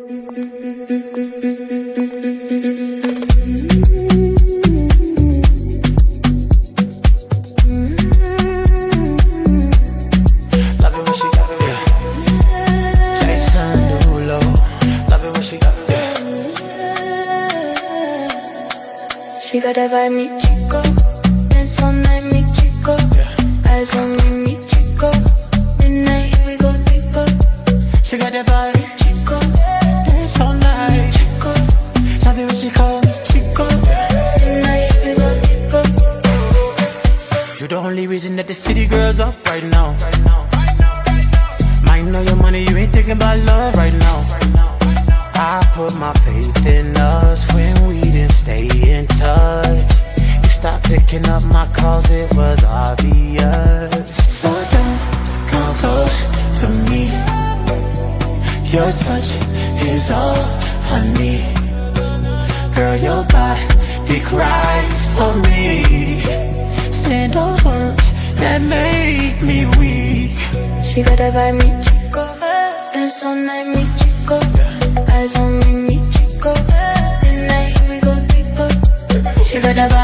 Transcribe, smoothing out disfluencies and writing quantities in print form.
She got that vibe, mi chico. Dance all night, mi chico. Eyes on me, mi chico. Midnight, here we go, Tico. She got that vibe, Chico. dance all night. Chico. Love it when she call me Chico. Midnight, here we go, Tico. You the only reason that the city girls up right now. Might know your money, you ain't thinking about love right now. I put my faith in us when we didn't stay in touch. You stopped picking up my calls, it was obvious. So don't come close to me. Your touch is all I need. Girl, your body cries for me. Saying those words that make me weak. She got that vibe, mi chico. Dance all night, mi chico. Eyes on me, mi chico. Midnight, here we go, Tico. She got that vibe.